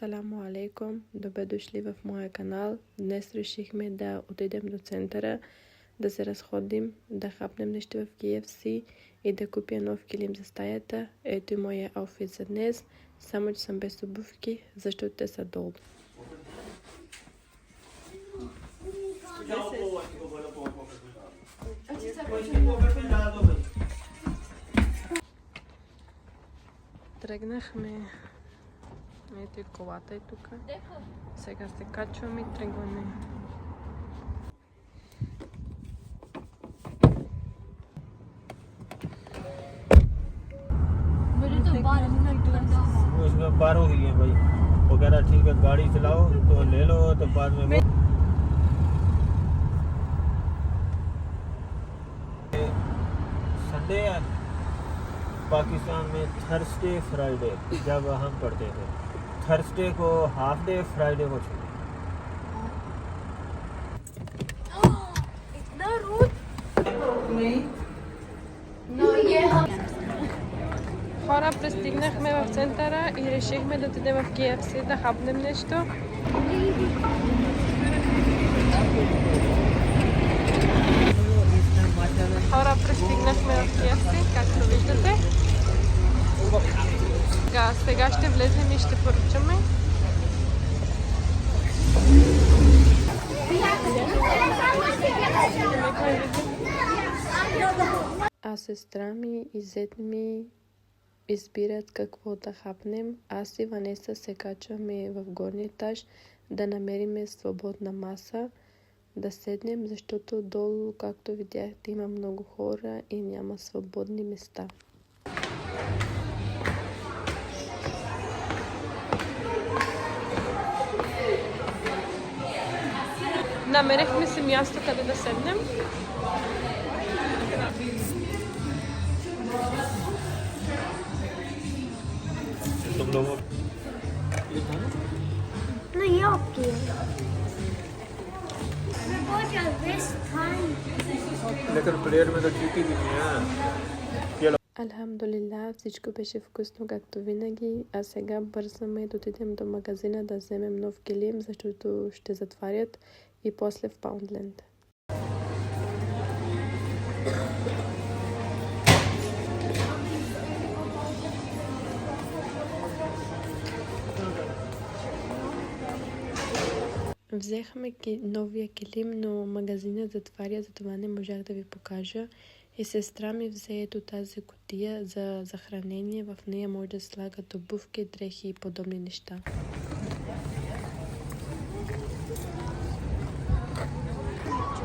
Асаламу алейкум, добре дошли в моя канал. Днес решихме да отидем до центъра, да се разходим, да хапнем нещо в KFC и да купя нов килим за стаята. Ето и моя outfit за днес, само че съм без обувки, защото те са долу. Тръгнахме. Ето и колата е тук. Сега се качваме и тръгваме. उसमें 12 की है भाई। वो कह रहा ठीक है गाड़ी चलाओ तो ले लो तो बाद में संडे है पाकिस्तान में थर्सडे फ्राइडे जब हम पढ़ते थे थर्सडे को हाफ डे फ्राइडे को छुट्टी। इतना रूद नहीं Хора, пристигнахме в центъра и решихме да отидем в KFC да хапнем нещо. Хора, пристигнахме в KFC, както виждате. Сега ще влезем и ще поръчаме. А сестра ми и зет ми избират какво да хапнем. Аз и Ванеса се качваме в горния етаж да намерим свободна маса, да седнем, защото долу, както видяхте, има много хора и няма свободни места. Намерихме си място, къде да седнем. तुम लोगों नहीं आपकी लेकिन प्लेट में तो चीटी भी नहीं है। Алхамдулилlah, всичко беше вкусно както винаги, а сега бързаме да отидем до магазина да вземем нов килим, защото ще затварят и после в Паундленд. Взехме новия килим, но магазинът затваря, затова не можах да ви покажа. И сестра ми взе ето тази кутия за хранение. В нея може да слагат обувки, дрехи и подобни неща.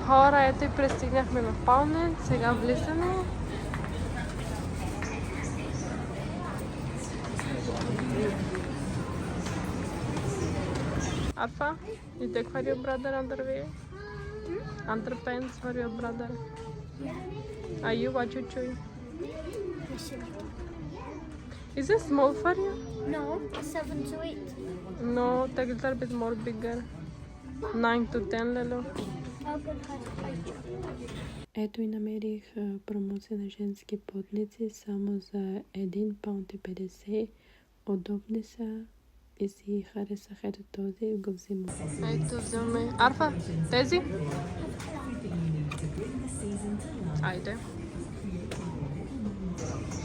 Хора, ето и пристигнахме в Паундленд. Сега влизаме. Arfa, you take for your brother underwear? Underpants for your brother? Are you what you chewing? Is it small for you? No, 7 to 8. No, take a little bit more bigger. 9 to 10 лело. Ето и намерих промоция на женски потници само за 1 паунд и 50. Удобни са. И си харесах ето този и го взимам. Ето взимаме. Арфа, тези? Айде.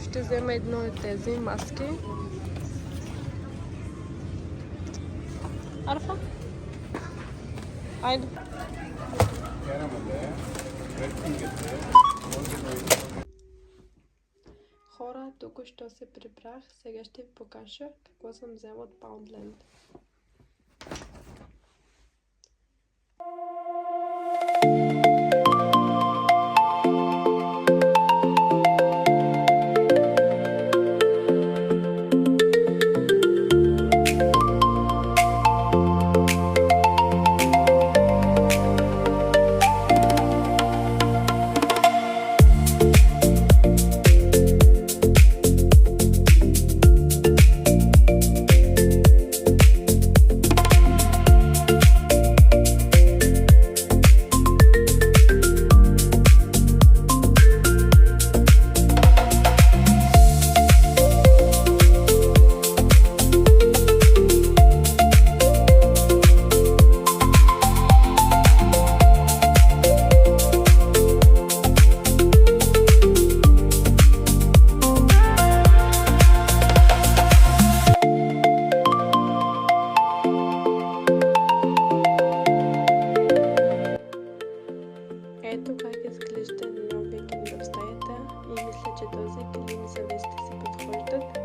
Ще взема едно от тези маски. Арфа? Айде. Хора, току-що се прибрах. Сега ще ви покажа какво съм взела от Паундленд. разглежда новия килим в стаята и мисля, че този килим и завесите се подхождат.